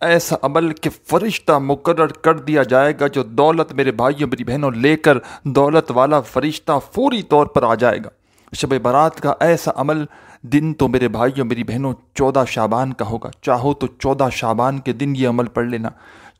ایسا عمل کہ فرشتہ مقرر کر دیا جائے گا، جو دولت میرے بھائیوں میری بہنوں لے کر دولت والا فرشتہ فوری طور پر آ جائے گا۔ شب برات کا ایسا عمل دن تو میرے بھائیوں میری بہنوں 14 شعبان کا ہوگا۔ چاہو تو 14 شعبان کے دن یہ عمل پڑھ لینا،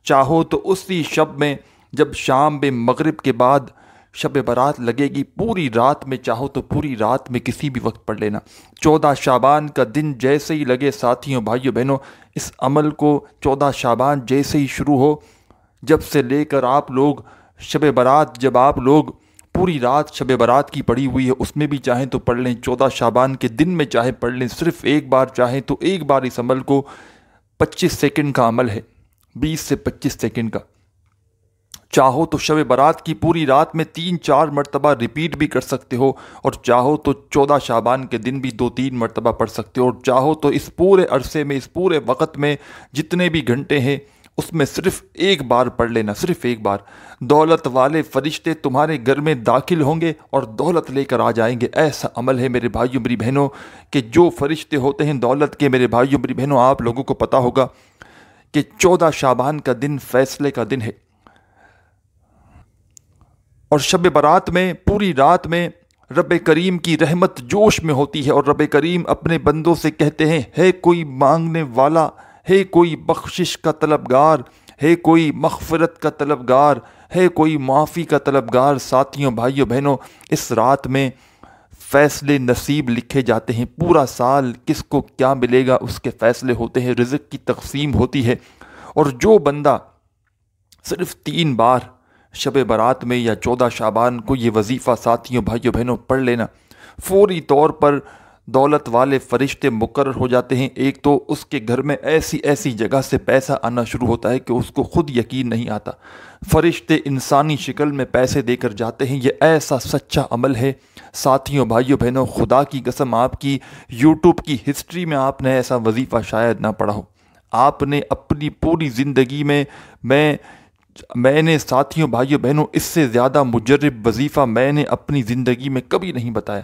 چاہو تو اسی شب میں جب شام میں مغرب کے بعد شب برات لگے گی پوری رات میں، چاہو تو پوری رات میں کسی بھی وقت پڑھ لینا۔ 14 شعبان کا دن جیسے ہی لگے ساتھیوں بھائیوں بہنوں، اس عمل کو 14 شعبان جیسے ہی شروع ہو، جب سے لے کر آپ لوگ شب برات، جب آپ لوگ پوری رات شب برات کی پڑھی ہوئی ہے اس میں بھی چاہیں تو پڑھ لیں، 14 شعبان کے دن میں چاہے پڑھ لیں، صرف ایک بار چاہیں تو ایک بار اس عمل کو 25 سیکنڈ کا عمل ہے، 20 سے 25 سیکنڈ کا، چاہو تو شب برات کی پوری رات میں 3-4 مرتبہ ریپیٹ بھی کر سکتے ہو، اور چاہو تو 14 شعبان کے دن بھی 2-3 مرتبہ پڑھ سکتے ہو، اور چاہو تو اس پورے عرصے میں، اس پورے وقت میں جتنے بھی گھنٹے ہیں اس میں صرف ایک بار پڑھ لینا، صرف ایک بار۔ دولت والے فرشتے تمہارے گھر میں داخل ہوں گے اور دولت لے کر آ جائیں گے۔ ایسا عمل ہے میرے بھائیوں میری بہنوں کہ جو فرشتے ہوتے ہیں دولت کے، میرے بھائیوں میری بہنوں آپ لوگوں کو پتہ ہوگا کہ 14 شعبان کا دن فیصلے کا دن ہے، اور شب برات میں پوری رات میں رب کریم کی رحمت جوش میں ہوتی ہے، اور رب کریم اپنے بندوں سے کہتے ہیں، ہے کوئی مانگنے والا، ہے کوئی بخشش کا طلبگار، ہے کوئی مغفرت کا طلبگار، ہے کوئی معافی کا طلبگار۔ ساتھیوں بھائیوں بہنوں، اس رات میں فیصلے نصیب لکھے جاتے ہیں، پورا سال کس کو کیا ملے گا اس کے فیصلے ہوتے ہیں، رزق کی تقسیم ہوتی ہے، اور جو بندہ صرف 3 بار شب برات میں یا 14 شعبان کو یہ وظیفہ ساتھیوں بھائیوں بہنوں پڑھ لینا، فوری طور پر دولت والے فرشتے مقرر ہو جاتے ہیں۔ ایک تو اس کے گھر میں ایسی ایسی جگہ سے پیسہ آنا شروع ہوتا ہے کہ اس کو خود یقین نہیں آتا، فرشتے انسانی شکل میں پیسے دے کر جاتے ہیں۔ یہ ایسا سچا عمل ہے ساتھیوں بھائیوں بہنوں، خدا کی قسم آپ کی یوٹیوب کی ہسٹری میں آپ نے ایسا وظیفہ شاید نہ پڑھا ہو۔ آپ نے اپنی پوری زندگی میں میں نے ساتھیوں بھائیوں بہنوں اس سے زیادہ مجرب وظیفہ میں نے اپنی زندگی میں کبھی نہیں بتایا۔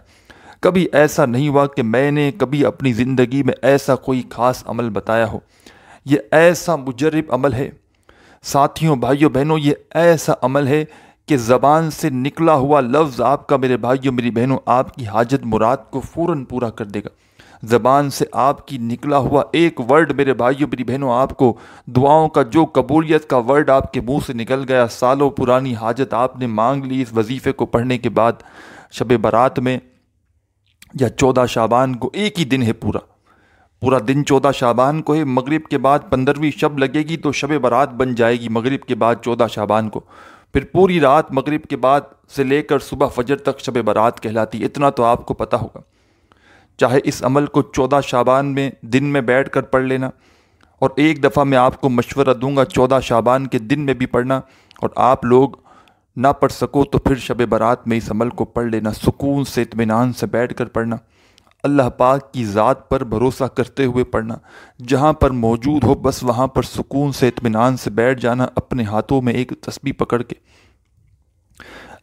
کبھی ایسا نہیں ہوا کہ میں نے کبھی اپنی زندگی میں ایسا کوئی خاص عمل بتایا ہو۔ یہ ایسا مجرب عمل ہے ساتھیوں بھائیوں بہنوں، یہ ایسا عمل ہے کہ زبان سے نکلا ہوا لفظ آپ کا میرے بھائیوں میری بہنوں آپ کی حاجت مراد کو فوراً پورا کر دے گا۔ زبان سے آپ کی نکلا ہوا ایک ورڈ میرے بھائیوں میری بہنوں آپ کو دعاؤں کا، جو قبولیت کا ورڈ آپ کے منہ سے نکل گیا، سالوں پرانی حاجت آپ نے مانگ لی اس وظیفے کو پڑھنے کے بعد، شب برات میں یا 14 شعبان کو ایک ہی دن ہے، پورا دن 14 شعبان کو ہے، مغرب کے بعد 15ویں شب لگے گی تو شب برات بن جائے گی مغرب کے بعد 14 شعبان کو، پھر پوری رات مغرب کے بعد سے لے کر صبح فجر تک شب برات کہلاتی۔ اتنا تو آپ کو پتہ ہوگا۔ چاہے اس عمل کو 14 شعبان میں دن میں بیٹھ کر پڑھ لینا، اور ایک دفعہ میں آپ کو مشورہ دوں گا 14 شعبان کے دن میں بھی پڑھنا، اور آپ لوگ نہ پڑھ سکو تو پھر شب برات میں اس عمل کو پڑھ لینا، سکون سے اطمینان سے بیٹھ کر پڑھنا، اللہ پاک کی ذات پر بھروسہ کرتے ہوئے پڑھنا، جہاں پر موجود ہو بس وہاں پر سکون سے اطمینان سے بیٹھ جانا، اپنے ہاتھوں میں ایک تسبیح پکڑ کے۔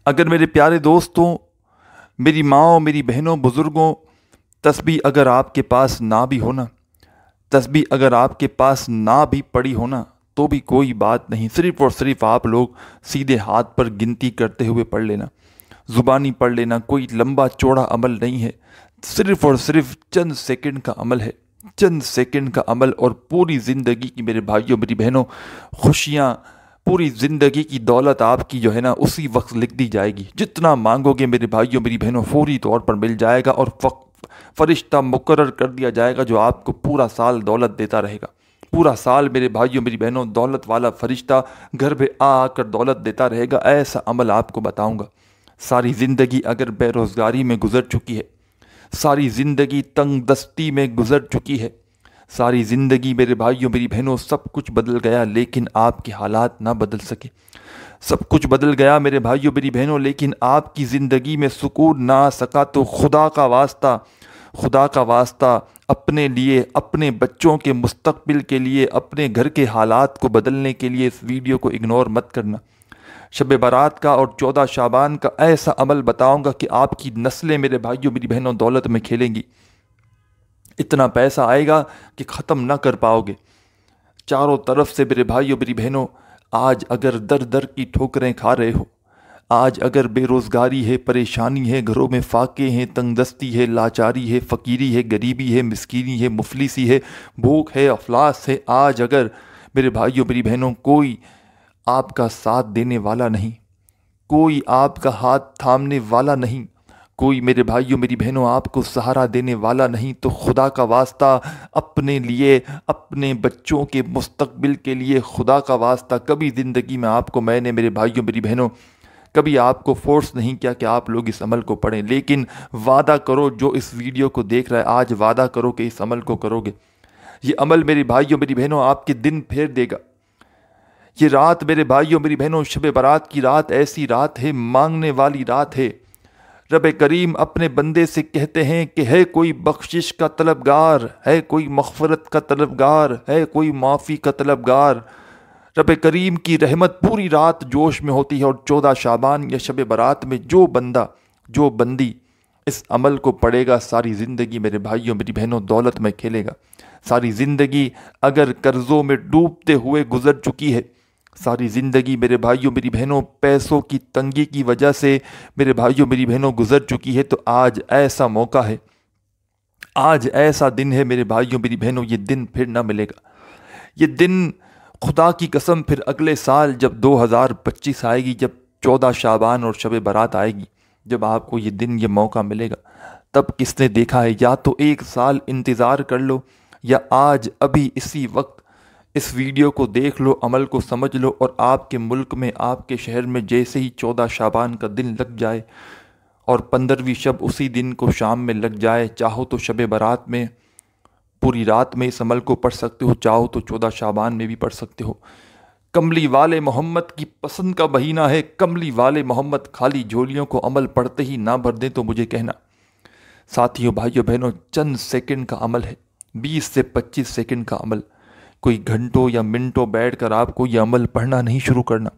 اگر میرے پیارے دوستوں، میری ماں، میری بہنوں، بزرگوں، تسبیح اگر آپ کے پاس نہ بھی ہونا، تسبیح اگر آپ کے پاس نہ بھی پڑی ہونا تو بھی کوئی بات نہیں، صرف اور صرف آپ لوگ سیدھے ہاتھ پر گنتی کرتے ہوئے پڑھ لینا، زبانی پڑھ لینا، کوئی لمبا چوڑا عمل نہیں ہے، صرف اور صرف چند سیکنڈ کا عمل ہے، چند سیکنڈ کا عمل، اور پوری زندگی کی میرے بھائیوں میری بہنوں خوشیاں، پوری زندگی کی دولت آپ کی جو ہے نا اسی وقت لکھ دی جائے گی۔ جتنا مانگو گے میرے بھائیوں میری بہنوں فوری طور پر مل جائے گا، اور فرشتہ مقرر کر دیا جائے گا جو آپ کو پورا سال دولت دیتا رہے گا۔ پورا سال میرے بھائیوں میری بہنوں دولت والا فرشتہ گھر پہ آ کر دولت دیتا رہے گا۔ ایسا عمل آپ کو بتاؤں گا۔ ساری زندگی اگر بے روزگاری میں گزر چکی ہے، ساری زندگی تنگ دستی میں گزر چکی ہے، ساری زندگی میرے بھائیوں میری بہنوں سب کچھ بدل گیا، لیکن آپ کے حالات نہ بدل سکے، سب کچھ بدل گیا میرے بھائیوں میری بہنوں، لیکن آپ کی زندگی میں سکون نہ آ سکا، تو خدا کا واسطہ اپنے لیے، اپنے بچوں کے مستقبل کے لیے، اپنے گھر کے حالات کو بدلنے کے لیے اس ویڈیو کو اگنور مت کرنا۔ شب برات کا اور 14 شعبان کا ایسا عمل بتاؤں گا کہ آپ کی نسلیں میرے بھائیوں میری بہنوں دولت میں کھیلیں گی، اتنا پیسہ آئے گا کہ ختم نہ کر پاؤ گے۔ چاروں طرف سے میرے بھائیوں میری بہنوں آج اگر در در کی ٹھوکریں کھا رہے ہو، آج اگر بے روزگاری ہے، پریشانی ہے، گھروں میں فاقے ہیں، تنگ دستی ہے، لاچاری ہے، فقیری ہے، غریبی ہے، مسکینی ہے، مفلسی ہے، بھوک ہے، افلاس ہے، آج اگر میرے بھائیوں میری بہنوں کوئی آپ کا ساتھ دینے والا نہیں، کوئی آپ کا ہاتھ تھامنے والا نہیں، کوئی میرے بھائیوں میری بہنوں آپ کو سہارا دینے والا نہیں، تو خدا کا واسطہ اپنے لیے، اپنے بچوں کے مستقبل کے لیے خدا کا واسطہ کبھی زندگی میں نے میرے بھائیوں میری بہنوں کبھی آپ کو فورس نہیں کیا کہ آپ لوگ اس عمل کو پڑھیں، لیکن وعدہ کرو جو اس ویڈیو کو دیکھ رہا ہے آج وعدہ کرو کہ اس عمل کو کرو گے۔ یہ عمل میری بھائیوں میری بہنوں آپ کے دن پھیر دے گا۔ یہ رات میرے بھائیوں میری بہنوں شب برات کی رات ایسی رات ہے، مانگنے والی رات ہے۔ رب کریم اپنے بندے سے کہتے ہیں کہ ہے کوئی بخشش کا طلبگار، ہے کوئی مغفرت کا طلبگار، ہے کوئی معافی کا طلبگار۔ رب کریم کی رحمت پوری رات جوش میں ہوتی ہے، اور 14 شعبان یا شب برات میں جو بندہ جو بندی اس عمل کو پڑھے گا ساری زندگی میرے بھائیوں میری بہنوں دولت میں کھیلے گا۔ ساری زندگی اگر قرضوں میں ڈوبتے ہوئے گزر چکی ہے، ساری زندگی میرے بھائیوں میری بہنوں پیسوں کی تنگی کی وجہ سے میرے بھائیوں میری بہنوں گزر چکی ہے، تو آج ایسا موقع ہے، آج ایسا دن ہے میرے بھائیوں میری بہنوں، یہ دن پھر نہ ملے گا۔ یہ دن خدا کی قسم پھر اگلے سال جب 2025 آئے گی، جب 14 شعبان اور شب برات آئے گی، جب آپ کو یہ دن یہ موقع ملے گا، تب کس نے دیکھا ہے؟ یا تو ایک سال انتظار کر لو، یا آج ابھی اسی وقت اس ویڈیو کو دیکھ لو، عمل کو سمجھ لو، اور آپ کے ملک میں آپ کے شہر میں جیسے ہی 14 شعبان کا دن لگ جائے اور 15ویں شب اسی دن کو شام میں لگ جائے، چاہو تو شب برات میں پوری رات میں اس عمل کو پڑھ سکتے ہو، چاہو تو 14 شعبان میں بھی پڑھ سکتے ہو۔ کملی والے محمد کی پسند کا مہینہ ہے، کملی والے محمد خالی جھولیوں کو عمل پڑھتے ہی نہ بھر دیں تو مجھے کہنا۔ ساتھیوں بھائیوں بہنوں چند سیکنڈ کا عمل ہے، 20 سے 25 سیکنڈ کا عمل، کوئی گھنٹوں یا منٹوں بیٹھ کر آپ کو یہ عمل پڑھنا نہیں شروع کرنا،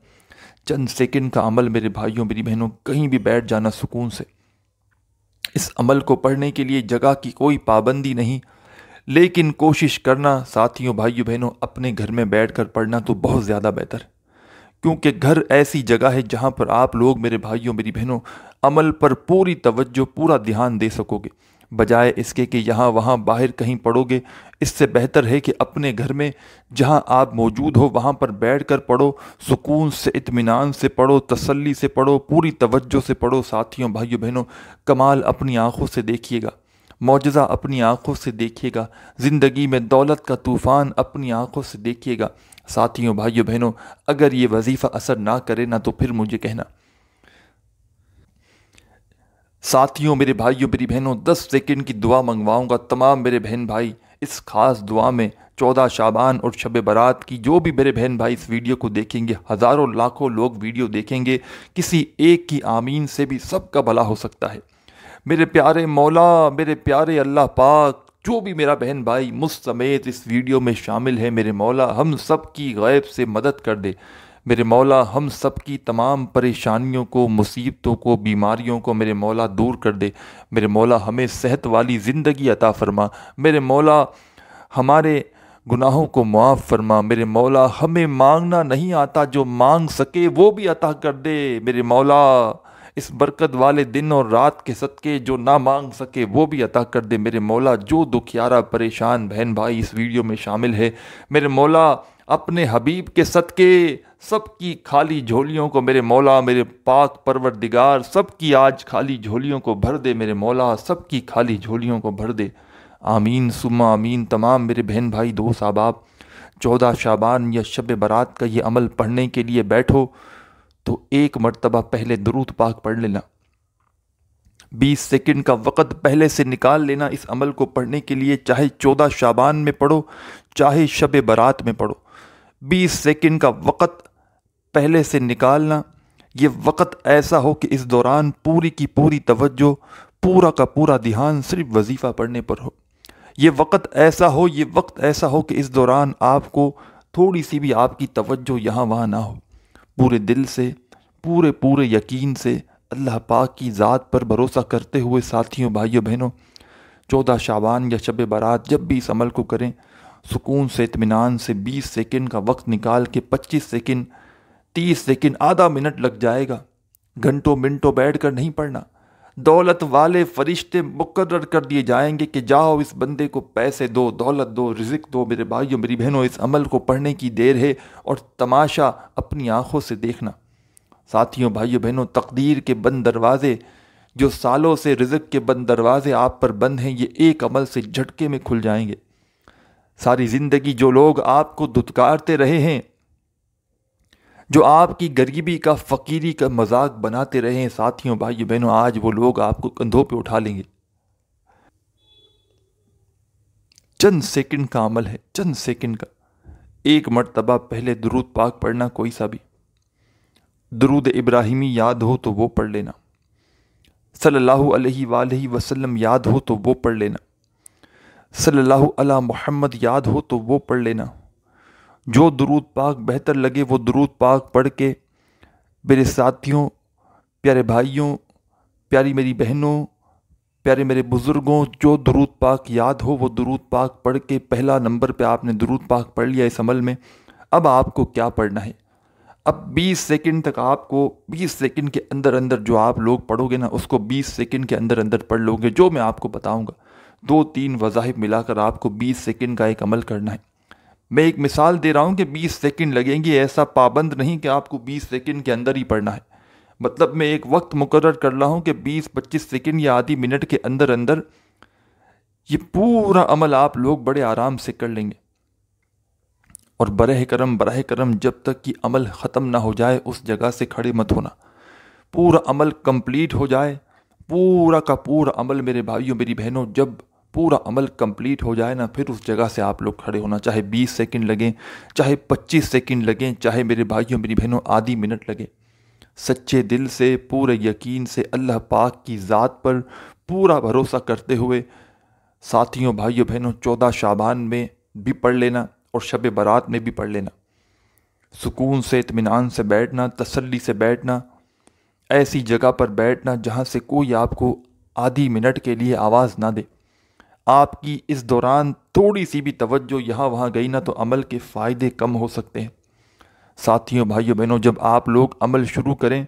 چند سیکنڈ کا عمل میرے بھائیوں میری بہنوں، کہیں بھی بیٹھ جانا سکون سے۔ اس عمل کو پڑھنے کے لیے جگہ کی کوئی پابندی نہیں، لیکن کوشش کرنا ساتھیوں بھائیوں بہنوں اپنے گھر میں بیٹھ کر پڑھنا تو بہت زیادہ بہتر، کیونکہ گھر ایسی جگہ ہے جہاں پر آپ لوگ میرے بھائیوں میری بہنوں عمل پر پوری توجہ پورا دھیان دے سکو گے، بجائے اس کے کہ یہاں وہاں باہر کہیں پڑھو گے۔ اس سے بہتر ہے کہ اپنے گھر میں جہاں آپ موجود ہو وہاں پر بیٹھ کر پڑھو، سکون سے اطمینان سے پڑھو، تسلی سے پڑھو، پوری توجہ سے پڑھو۔ ساتھیوں بھائیوں بہنوں کمال اپنی آنکھوں سے دیکھیے گا، معجزہ اپنی آنکھوں سے دیکھیے گا، زندگی میں دولت کا طوفان اپنی آنکھوں سے دیکھیے گا۔ ساتھیوں بھائیوں بہنوں اگر یہ وظیفہ اثر نہ کرے نا تو پھر مجھے کہنا۔ ساتھیوں میرے بھائیوں میری بہنوں 10 سیکنڈ کی دعا منگواؤں گا تمام میرے بہن بھائی اس خاص دعا میں 14 شعبان اور شب برات کی، جو بھی میرے بہن بھائی اس ویڈیو کو دیکھیں گے، ہزاروں لاکھوں لوگ ویڈیو دیکھیں گے، کسی ایک کی آمین سے بھی سب کا بھلا ہو سکتا ہے۔ میرے پیارے مولا، میرے پیارے اللہ پاک، جو بھی میرا بہن بھائی مجھ سمیت اس ویڈیو میں شامل ہے، میرے مولا ہم سب کی غیب سے مدد کر دے۔ میرے مولا ہم سب کی تمام پریشانیوں کو، مصیبتوں کو، بیماریوں کو میرے مولا دور کر دے۔ میرے مولا ہمیں صحت والی زندگی عطا فرما۔ میرے مولا ہمارے گناہوں کو معاف فرما۔ میرے مولا ہمیں مانگنا نہیں آتا، جو مانگ سکے وہ بھی عطا کر دے۔ میرے مولا اس برکت والے دن اور رات کے صدقے جو نہ مانگ سکے وہ بھی عطا کر دے۔ میرے مولا جو دکھیارا پریشان بہن بھائی اس ویڈیو میں شامل ہے، میرے مولا اپنے حبیب کے صدقے سب کی خالی جھولیوں کو میرے مولا، میرے پاک پروردگار سب کی آج خالی جھولیوں کو بھر دے۔ میرے مولا سب کی خالی جھولیوں کو بھر دے۔ آمین ثم آمین۔ تمام میرے بہن بھائی دوست احباب 14 شعبان یا شب برات کا یہ عمل پڑھنے کے لیے بیٹھو تو ایک مرتبہ پہلے درود پاک پڑھ لینا، 20 سیکنڈ کا وقت پہلے سے نکال لینا اس عمل کو پڑھنے کے لیے، چاہے 14 شعبان میں پڑھو چاہے شب برات میں پڑھو، 20 سیکنڈ کا وقت پہلے سے نکالنا۔ یہ وقت ایسا ہو کہ اس دوران پوری کی پوری توجہ، پورا کا پورا دھیان صرف وظیفہ پڑھنے پر ہو۔ یہ وقت ایسا ہو کہ اس دوران آپ کو تھوڑی سی بھی آپ کی توجہ یہاں وہاں نہ ہو، پورے دل سے، پورے یقین سے اللہ پاک کی ذات پر بھروسہ کرتے ہوئے ساتھیوں بھائیوں بہنوں 14 شعبان یا شب برات جب بھی اس عمل کو کریں سکون سے اطمینان سے 20 سیکنڈ کا وقت نکال کے 25 سیکنڈ 30 سیکنڈ آدھا منٹ لگ جائے گا، گھنٹوں منٹوں بیٹھ کر نہیں پڑھنا۔ دولت والے فرشتے مقرر کر دیے جائیں گے کہ جاؤ اس بندے کو پیسے دو، دولت دو، رزق دو۔ میرے بھائیوں میری بہنوں، اس عمل کو پڑھنے کی دیر ہے اور تماشا اپنی آنکھوں سے دیکھنا۔ ساتھیوں، بھائیوں بہنوں، تقدیر کے بند دروازے، جو سالوں سے رزق کے بند دروازے آپ پر بند ہیں، یہ ایک عمل سے جھٹکے میں کھل جائیں گے۔ ساری زندگی جو لوگ آپ کو دھتکارتے رہے ہیں، جو آپ کی غریبی کا فقیری کا مذاق بناتے رہے ہیں، ساتھیوں بھائیوں بہنوں، آج وہ لوگ آپ کو کندھوں پہ اٹھا لیں گے۔ چند سیکنڈ کا عمل ہے، چند سیکنڈ کا۔ ایک مرتبہ پہلے درود پاک پڑھنا، کوئی سا بھی درود ابراہیمی یاد ہو تو وہ پڑھ لینا، صلی اللہ علیہ وآلہ وسلم یاد ہو تو وہ پڑھ لینا، صلی اللہ علی محمد یاد ہو تو وہ پڑھ لینا۔ جو درود پاک بہتر لگے وہ درود پاک پڑھ کے میرے ساتھیوں، پیارے بھائیوں، پیاری میری بہنوں، پیارے میرے بزرگوں، جو درود پاک یاد ہو وہ درود پاک پڑھ کے پہلا نمبر پہ آپ نے درود پاک پڑھ لیا اس عمل میں۔ اب آپ کو کیا پڑھنا ہے؟ اب 20 سیکنڈ تک آپ کو 20 سیکنڈ کے اندر اندر جو آپ لوگ پڑھو گے نا، اس کو 20 سیکنڈ کے اندر اندر پڑھ لو گے۔ جو میں آپ کو بتاؤں گا 2-3 وظائف ملا کر آپ کو 20 سیکنڈ کا ایک عمل کرنا ہے۔ میں ایک مثال دے رہا ہوں کہ 20 سیکنڈ لگیں گے، ایسا پابند نہیں کہ آپ کو 20 سیکنڈ کے اندر ہی پڑھنا ہے۔ مطلب میں ایک وقت مقرر کر رہا ہوں کہ 20-25 سیکنڈ یا آدھی منٹ کے اندر اندر یہ پورا عمل آپ لوگ بڑے آرام سے کر لیں گے۔ اور براہ کرم جب تک کہ عمل ختم نہ ہو جائے اس جگہ سے کھڑے مت ہونا۔ پورا عمل کمپلیٹ ہو جائے، پورا کا پورا عمل میرے بھائیوں میری بہنوں، جب پورا عمل کمپلیٹ ہو جائے نا، پھر اس جگہ سے آپ لوگ کھڑے ہونا، چاہے 20 سیکنڈ لگیں، چاہے 25 سیکنڈ لگیں، چاہے میرے بھائیوں میری بہنوں آدھی منٹ لگے۔ سچے دل سے، پورے یقین سے، اللہ پاک کی ذات پر پورا بھروسہ کرتے ہوئے ساتھیوں بھائیوں بہنوں 14 شعبان میں بھی پڑھ لینا اور شب برات میں بھی پڑھ لینا۔ سکون سے اطمینان سے بیٹھنا، تسلی سے بیٹھنا، ایسی جگہ پر بیٹھنا جہاں سے کوئی آپ کو آدھی منٹ کے لیے آواز نہ دے۔ آپ کی اس دوران تھوڑی سی بھی توجہ یہاں وہاں گئی نا تو عمل کے فائدے کم ہو سکتے ہیں۔ ساتھیوں بھائیوں بہنوں، جب آپ لوگ عمل شروع کریں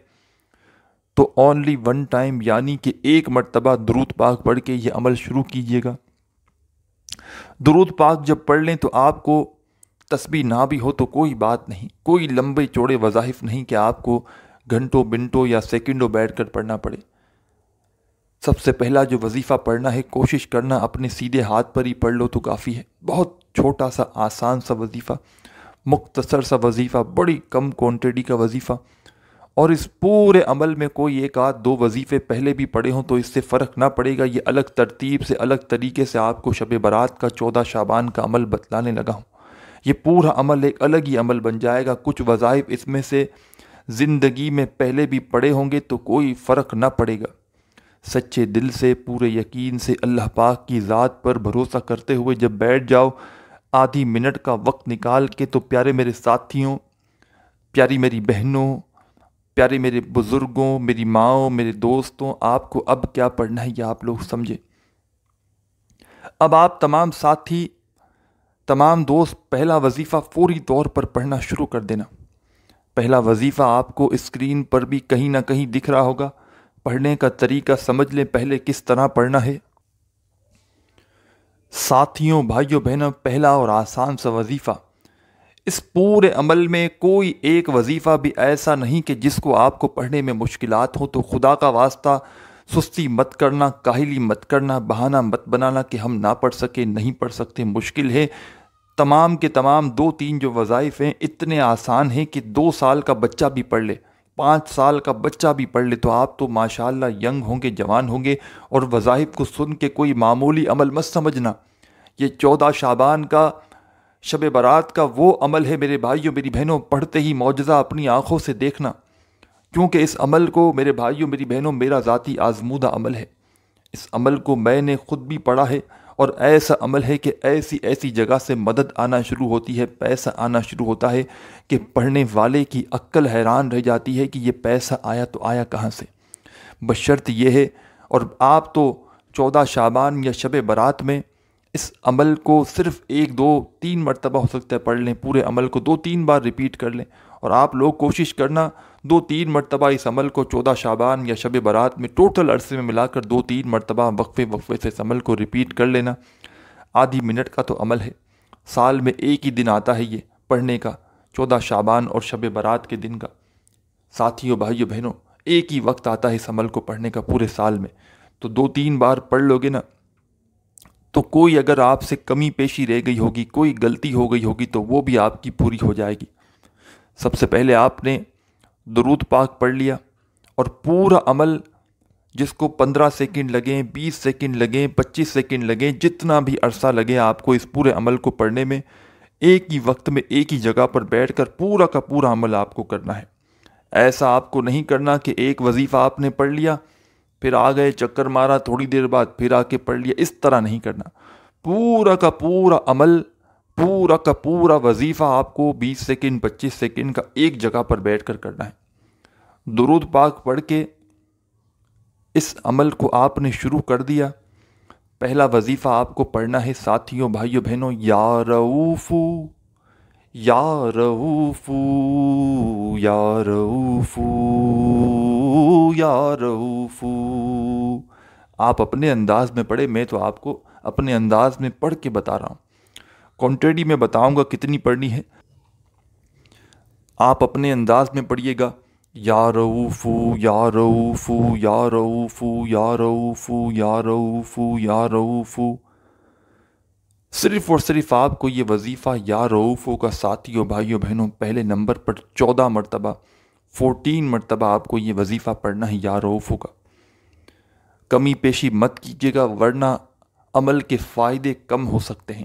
تو اونلی ون ٹائم، یعنی کہ ایک مرتبہ درود پاک پڑھ کے یہ عمل شروع کیجیے گا۔ درود پاک جب پڑھ لیں تو آپ کو تسبیح نہ بھی ہو تو کوئی بات نہیں، کوئی لمبے چوڑے وظائف نہیں کہ آپ کو گھنٹوں منٹوں یا سیکنڈوں بیٹھ کر پڑھنا پڑے۔ سب سے پہلا جو وظیفہ پڑھنا ہے، کوشش کرنا اپنے سیدھے ہاتھ پر ہی پڑھ لو تو کافی ہے۔ بہت چھوٹا سا آسان سا وظیفہ، مختصر سا وظیفہ، بڑی کم کوانٹٹی کا وظیفہ، اور اس پورے عمل میں کوئی ایک آدھ دو وظیفے پہلے بھی پڑھے ہوں تو اس سے فرق نہ پڑے گا۔ یہ الگ ترتیب سے، الگ طریقے سے آپ کو شب برات کا 14 شعبان کا عمل بتلانے لگا ہوں۔ یہ پورا عمل ایک الگ ہی عمل بن جائے گا۔ کچھ وظائف اس میں سے زندگی میں پہلے بھی پڑھے ہوں گے تو کوئی فرق نہ پڑے گا۔ سچے دل سے، پورے یقین سے، اللہ پاک کی ذات پر بھروسہ کرتے ہوئے جب بیٹھ جاؤ، آدھی منٹ کا وقت نکال کے، تو پیارے میرے ساتھیوں، پیاری میری بہنوں، پیارے میرے بزرگوں، میری ماؤں، میرے دوستوں، آپ کو اب کیا پڑھنا ہے یہ آپ لوگ سمجھے۔ اب آپ تمام ساتھی، تمام دوست پہلا وظیفہ فوری طور پر پڑھنا شروع کر دینا۔ پہلا وظیفہ آپ کو اسکرین پر بھی کہیں نہ کہیں دکھ رہا ہوگا۔ پڑھنے کا طریقہ سمجھ لیں پہلے کس طرح پڑھنا ہے۔ ساتھیوں بھائیوں بہنوں، پہلا اور آسان سا وظیفہ، اس پورے عمل میں کوئی ایک وظیفہ بھی ایسا نہیں کہ جس کو آپ کو پڑھنے میں مشکلات ہو، تو خدا کا واسطہ سستی مت کرنا، کاہلی مت کرنا، بہانہ مت بنانا کہ ہم نہ پڑھ سکے، نہیں پڑھ سکتے، مشکل ہے۔ تمام کے تمام 2-3 جو وظائف ہیں اتنے آسان ہیں کہ 2 سال کا بچہ بھی پڑھ لے، 5 سال کا بچہ بھی پڑھ لے تو آپ تو ماشاءاللہ ینگ ہوں گے، جوان ہوں گے۔ اور وظائف کو سن کے کوئی معمولی عمل مت سمجھنا، یہ 14 شعبان کا، شب برات کا وہ عمل ہے میرے بھائیوں میری بہنوں، پڑھتے ہی معجزہ اپنی آنکھوں سے دیکھنا، کیونکہ اس عمل کو میرے بھائیوں میری بہنوں میرا ذاتی آزمودہ عمل ہے۔ اس عمل کو میں نے خود بھی پڑھا ہے، اور ایسا عمل ہے کہ ایسی جگہ سے مدد آنا شروع ہوتی ہے، پیسہ آنا شروع ہوتا ہے کہ پڑھنے والے کی عقل حیران رہ جاتی ہے کہ یہ پیسہ آیا تو آیا کہاں سے۔ بشرط یہ ہے، اور آپ تو 14 شعبان یا شب برات میں اس عمل کو صرف 1 2 3 مرتبہ ہو سکتا ہے پڑھ لیں، پورے عمل کو 2 3 بار ریپیٹ کر لیں، اور آپ لوگ کوشش کرنا 2 3 مرتبہ اس عمل کو 14 شعبان یا شب برات میں ٹوٹل عرصے میں ملا کر 2 3 مرتبہ وقفے سے اس عمل کو ریپیٹ کر لینا۔ آدھی منٹ کا تو عمل ہے، سال میں ایک ہی دن آتا ہے یہ پڑھنے کا، 14 شعبان اور شب برات کے دن کا۔ ساتھیوں، بھائیوں، بہنوں، ایک ہی وقت آتا ہے اس عمل کو پڑھنے کا پورے سال میں، تو 2 3 بار پڑھ لو گے نا، تو کوئی اگر آپ سے کمی پیشی رہ گئی ہوگی، کوئی غلطی ہو گئی ہوگی، تو وہ بھی آپ کی پوری ہو جائے گی۔ سب سے پہلے آپ نے درود پاک پڑھ لیا، اور پورا عمل جس کو 15 سیکنڈ لگیں، 20 سیکنڈ لگیں، 25 سیکنڈ لگیں، جتنا بھی عرصہ لگے آپ کو اس پورے عمل کو پڑھنے میں، ایک ہی وقت میں ایک ہی جگہ پر بیٹھ کر پورا کا پورا عمل آپ کو کرنا ہے۔ ایسا آپ کو نہیں کرنا کہ ایک وظیفہ آپ نے پڑھ لیا، پھر آ گئے، چکر مارا، تھوڑی دیر بعد پھر آ کے پڑھ لیا، اس طرح نہیں کرنا۔ پورا کا پورا عمل، پورا کا پورا وظیفہ آپ کو 20 سیکنڈ 25 سیکنڈ کا ایک جگہ پر بیٹھ کر کرنا ہے۔ درود پاک پڑھ کے اس عمل کو آپ نے شروع کر دیا۔ پہلا وظیفہ آپ کو پڑھنا ہے ساتھیوں، بھائیوں، بہنوں، یا رؤوفو، یا رؤوفو، یا رؤوفو، یا رؤوفو۔ آپ اپنے انداز میں پڑھیں، میں تو آپ کو اپنے انداز میں پڑھ کے بتا رہا ہوں، کوانٹیٹی میں بتاؤں گا کتنی پڑھنی ہے، آپ اپنے انداز میں پڑھیے گا۔ یا رؤوفو، یا رؤوفو، یا رؤوفو، یا رؤوفو، یا رؤوفو، یا رؤوفو۔ صرف اور صرف آپ کو یہ وظیفہ یا رؤوفو کا ساتھیوں، بھائیوں، بہنوں، پہلے نمبر پر 14 مرتبہ 14 مرتبہ آپ کو یہ وظیفہ پڑھنا ہے یا رؤوفو کا۔ کمی پیشی مت کیجیے گا، ورنہ عمل کے فائدے کم ہو سکتے ہیں۔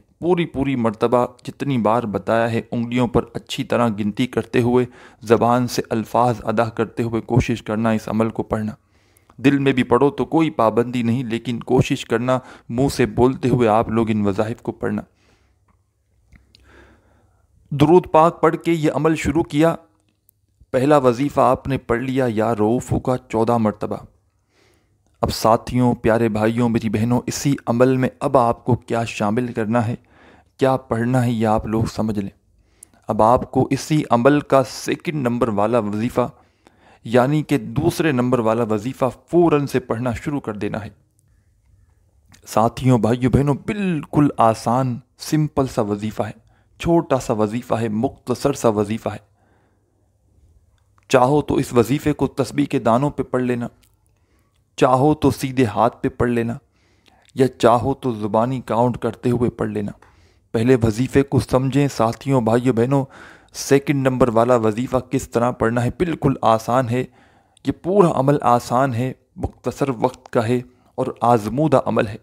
پوری مرتبہ جتنی بار بتایا ہے، انگلیوں پر اچھی طرح گنتی کرتے ہوئے، زبان سے الفاظ ادا کرتے ہوئے کوشش کرنا اس عمل کو پڑھنا۔ دل میں بھی پڑھو تو کوئی پابندی نہیں، لیکن کوشش کرنا منہ سے بولتے ہوئے آپ لوگ ان وظائف کو پڑھنا۔ درود پاک پڑھ کے یہ عمل شروع کیا، پہلا وظیفہ آپ نے پڑھ لیا یا رؤوفو کا 14 مرتبہ۔ اب ساتھیوں، پیارے بھائیوں، میری بہنوں، اسی عمل میں اب آپ کو کیا شامل کرنا ہے، کیا پڑھنا ہے، یہ آپ لوگ سمجھ لیں۔ اب آپ کو اسی عمل کا 2 نمبر والا وظیفہ، یعنی کہ دوسرے نمبر والا وظیفہ فوراً سے پڑھنا شروع کر دینا ہے۔ ساتھیوں، بھائیوں، بہنوں، بالکل آسان سمپل سا وظیفہ ہے، چھوٹا سا وظیفہ ہے، مختصر سا وظیفہ ہے۔ چاہو تو اس وظیفے کو تسبیح کے دانوں پہ پڑھ لینا، چاہو تو سیدھے ہاتھ پہ پڑھ لینا، یا چاہو تو زبانی کاؤنٹ کرتے ہوئے پڑھ لینا۔ پہلے وظیفے کو سمجھیں ساتھیوں، بھائیوں، بہنوں۔ 2 نمبر والا وظیفہ کس طرح پڑھنا ہے، بالکل آسان ہے، یہ پورا عمل آسان ہے، مختصر وقت کا ہے اور آزمودہ عمل ہے،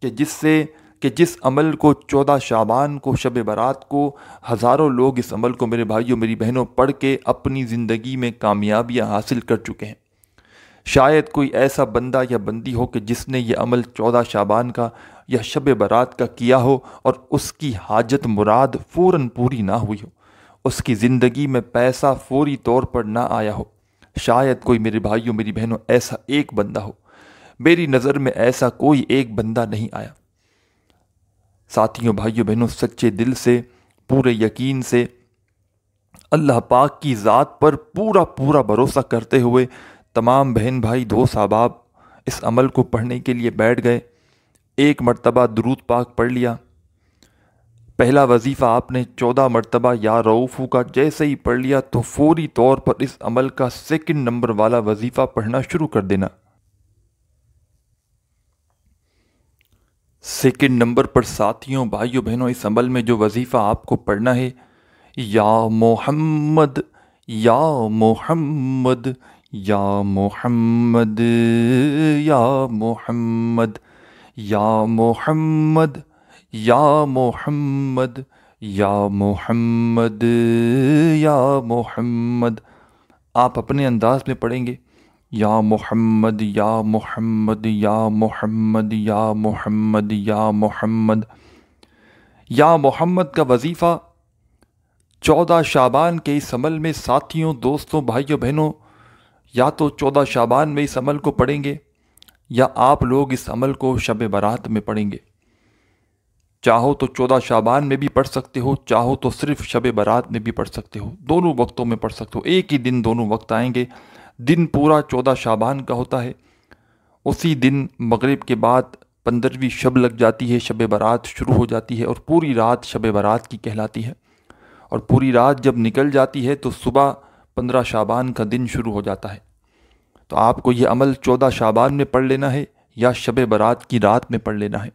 کہ جس عمل کو 14 شعبان کو، شب برات کو، ہزاروں لوگ اس عمل کو، میرے بھائیوں، میری بہنوں، پڑھ کے اپنی زندگی میں کامیابیاں حاصل کر چکے ہیں۔ شاید کوئی ایسا بندہ یا بندی ہو کہ جس نے یہ عمل 14 شعبان کا یا شب برات کا کیا ہو اور اس کی حاجت مراد فوراً پوری نہ ہوئی ہو، اس کی زندگی میں پیسہ فوری طور پر نہ آیا ہو۔ شاید کوئی، میرے بھائیوں، میری بہنوں، ایسا ایک بندہ ہو۔ میری نظر میں ایسا کوئی ایک بندہ نہیں آیا۔ ساتھیوں، بھائیوں، بہنوں، سچے دل سے، پورے یقین سے، اللہ پاک کی ذات پر پورا بھروسہ کرتے ہوئے تمام بہن بھائی، دوست احباب اس عمل کو پڑھنے کے لیے بیٹھ گئے۔ 1 مرتبہ درود پاک پڑھ لیا۔ پہلا وظیفہ آپ نے 14 مرتبہ یا رؤوفو کا جیسے ہی پڑھ لیا تو فوری طور پر اس عمل کا 2 نمبر والا وظیفہ پڑھنا شروع کر دینا۔ 2 نمبر پر ساتھیوں، بھائیوں، بہنوں، اس عمل میں جو وظیفہ آپ کو پڑھنا ہے، یا محمد، یا محمد، یا محمد، یا محمد، یا محمد، یا محمد، یا محمد، یا محمد۔ آپ اپنے انداز میں پڑھیں گے، یا محمد، یا محمد، یا محمد، یا محمد، یا محمد۔ یا محمد کا وظیفہ 14 شعبان کے اس عمل میں ساتھیوں، دوستوں، بھائیوں، بہنوں، یا تو 14 شعبان میں اس عمل کو پڑھیں گے، یا آپ لوگ اس عمل کو شب برات میں پڑھیں گے۔ چاہو تو 14 شعبان میں بھی پڑھ سکتے ہو، چاہو تو صرف شب برات میں بھی پڑھ سکتے ہو، دونوں وقتوں میں پڑھ سکتے ہو، ایک ہی دن دونوں وقت آئیں گے۔ دن پورا 14 شعبان کا ہوتا ہے، اسی دن مغرب کے بعد 15ویں شب لگ جاتی ہے، شب برات شروع ہو جاتی ہے، اور پوری رات شب برات کی کہلاتی ہے، اور پوری رات جب نکل جاتی ہے تو صبح 15 شعبان کا دن شروع ہو جاتا ہے۔ تو آپ کو یہ عمل 14 شعبان میں پڑھ لینا ہے یا شب برات کی رات میں پڑھ لینا ہے۔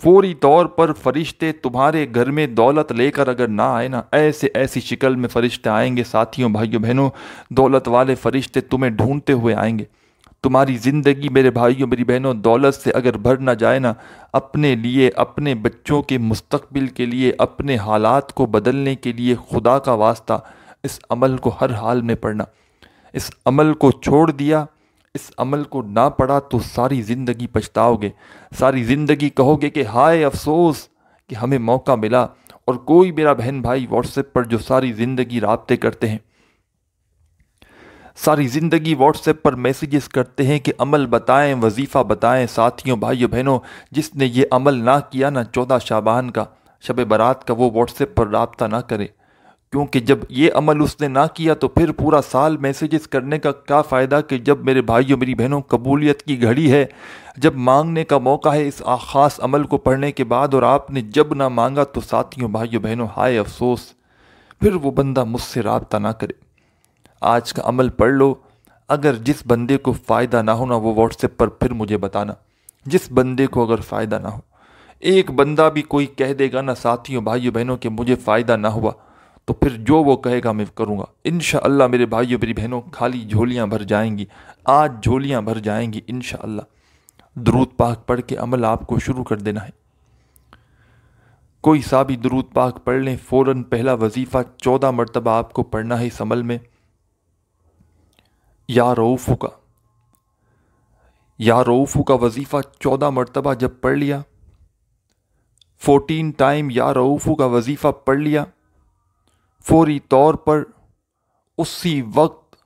فوری طور پر فرشتے تمہارے گھر میں دولت لے کر اگر نہ آئے نا، ایسی شکل میں فرشتے آئیں گے ساتھیوں بھائیوں بہنوں، دولت والے فرشتے تمہیں ڈھونڈتے ہوئے آئیں گے۔ تمہاری زندگی میرے بھائیوں میری بہنوں دولت سے اگر بھر نہ جائے نا، اپنے لیے، اپنے بچوں کے مستقبل کے لیے، اپنے حالات کو بدلنے کے لیے خدا کا واسطہ اس عمل کو ہر حال میں پڑھنا۔ اس عمل کو چھوڑ دیا، اس عمل کو نہ پڑھا تو ساری زندگی پچھتاؤ گے، ساری زندگی کہو گے کہ ہائے افسوس کہ ہمیں موقع ملا۔ اور کوئی میرا بہن بھائی واٹس ایپ پر جو ساری زندگی رابطے کرتے ہیں، ساری زندگی واٹس ایپ پر میسیجز کرتے ہیں کہ عمل بتائیں، وظیفہ بتائیں، ساتھیوں بھائیوں بہنوں، جس نے یہ عمل نہ کیا نا 14 شعبان کا، شب برات کا، وہ واٹس ایپ پر رابطہ نہ کرے، کیونکہ جب یہ عمل اس نے نہ کیا تو پھر پورا سال میسیجز کرنے کا کیا فائدہ، کہ جب میرے بھائیوں میری بہنوں قبولیت کی گھڑی ہے، جب مانگنے کا موقع ہے اس خاص عمل کو پڑھنے کے بعد، اور آپ نے جب نہ مانگا تو ساتھیوں بھائیوں بہنوں ہائے افسوس، پھر وہ بندہ مجھ سے رابطہ نہ کرے۔ آج کا عمل پڑھ لو، اگر جس بندے کو فائدہ نہ ہونا وہ واٹس ایپ پر پھر مجھے بتانا، جس بندے کو اگر فائدہ نہ ہو، ایک بندہ بھی کوئی کہہ دے گا نا ساتھیوں بھائیوں بہنوں کہ مجھے فائدہ نہ ہوا، تو پھر جو وہ کہے گا میں کروں گا انشاءاللہ۔ میرے بھائیوں میری بہنوں خالی جھولیاں بھر جائیں گی، آج جھولیاں بھر جائیں گی انشاءاللہ۔ درود پاک پڑھ کے عمل آپ کو شروع کر دینا ہے، کوئی سا بھی درود پاک پڑھ لیں، فوراً پہلا وظیفہ 14 مرتبہ آپ کو پڑھنا ہے اس عمل میں، یا رؤوف کا، یا رؤوف کا وظیفہ 14 مرتبہ جب پڑھ لیا، 14 ٹائم یا رؤوف کا وظیفہ پڑھ لیا، فوری طور پر اسی وقت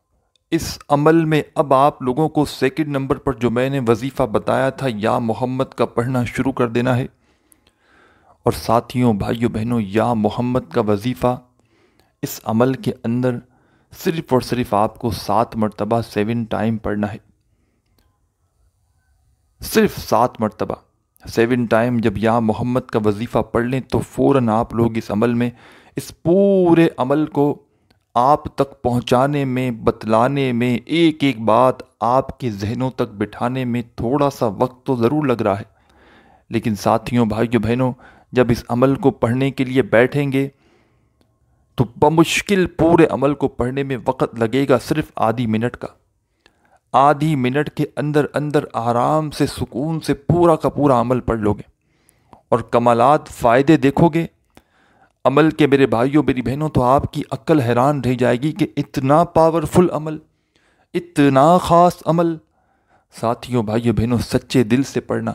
اس عمل میں اب آپ لوگوں کو سیکنڈ نمبر پر جو میں نے وظیفہ بتایا تھا یا محمد کا پڑھنا شروع کر دینا ہے۔ اور ساتھیوں بھائیوں بہنوں، یا محمد کا وظیفہ اس عمل کے اندر صرف اور صرف آپ کو 7 مرتبہ 7 ٹائم پڑھنا ہے، صرف 7 مرتبہ 7 ٹائم جب یا محمد کا وظیفہ پڑھ لیں تو فوراً آپ لوگ اس عمل میں، اس پورے عمل کو آپ تک پہنچانے میں، بتلانے میں، ایک ایک بات آپ کے ذہنوں تک بٹھانے میں تھوڑا سا وقت تو ضرور لگ رہا ہے، لیکن ساتھیوں بھائیوں بہنوں جب اس عمل کو پڑھنے کے لیے بیٹھیں گے تو بمشکل پورے عمل کو پڑھنے میں وقت لگے گا صرف آدھی منٹ کا، آدھی منٹ کے اندر اندر آرام سے سکون سے پورا کا پورا عمل پڑھ لو گے، اور کمالات فائدے دیکھو گے عمل کے میرے بھائیوں میری بہنوں، تو آپ کی عقل حیران رہ جائے گی کہ اتنا پاورفل عمل، اتنا خاص عمل۔ ساتھیوں بھائیوں بہنوں سچے دل سے پڑھنا،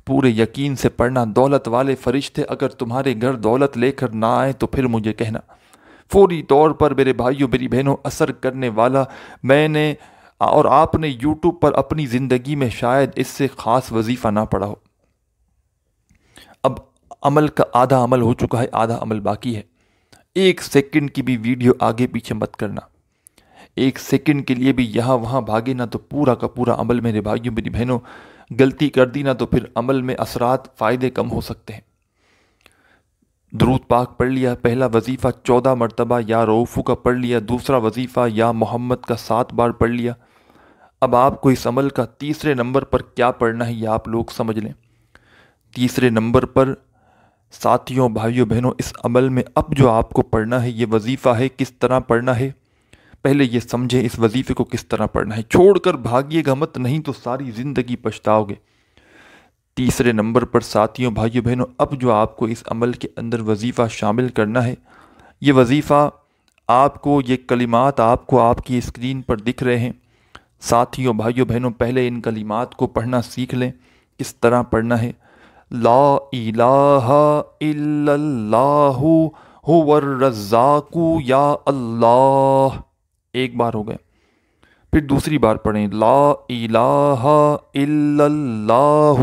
پورے یقین سے پڑھنا۔ دولت والے فرشتے اگر تمہارے گھر دولت لے کر نہ آئے تو پھر مجھے کہنا، فوری طور پر میرے بھائیوں میری بہنوں اثر کرنے والا میں نے اور آپ نے یوٹیوب پر اپنی زندگی میں شاید اس سے خاص وظیفہ نہ پڑھا ہو۔ اب عمل کا آدھا عمل ہو چکا ہے، آدھا عمل باقی ہے۔ 1 سیکنڈ کی بھی ویڈیو آگے پیچھے مت کرنا، 1 سیکنڈ کے لیے بھی یہاں وہاں بھاگے نہ تو پورا کا پورا عمل میرے بھائیوں میری بہنوں غلطی کر دی نہ تو پھر عمل میں اثرات فائدے کم ہو سکتے ہیں۔ درود پاک پڑھ لیا، پہلا وظیفہ 14 مرتبہ یا رؤوف کا پڑھ لیا، دوسرا وظیفہ یا محمد کا 7 بار پڑھ لیا۔ اب آپ کو اس عمل کا تیسرے نمبر پر کیا پڑھنا ہے یہ آپ لوگ سمجھ لیں۔ تیسرے نمبر پر ساتھیوں بھائیوں بہنوں اس عمل میں اب جو آپ کو پڑھنا ہے یہ وظیفہ ہے، کس طرح پڑھنا ہے پہلے یہ سمجھیں، اس وظیفے کو کس طرح پڑھنا ہے، چھوڑ کر بھاگیے گا مت، نہیں تو ساری زندگی پچھتاؤ گے۔ تیسرے نمبر پر ساتھیوں بھائیوں بہنوں اب جو آپ کو اس عمل کے اندر وظیفہ شامل کرنا ہے، یہ وظیفہ آپ کو، یہ کلمات آپ کو آپ کی اسکرین پر دکھ رہے ہیں۔ ساتھیوں بھائیوں بہنوں پہلے ان کلمات کو پڑھنا سیکھ لیں، کس طرح پڑھنا ہے۔ لا الہ الا اللہ هو الرزاق یا اللہ، ایک بار ہو گئے، پھر دوسری بار پڑھیں، لا الہ الا اللہ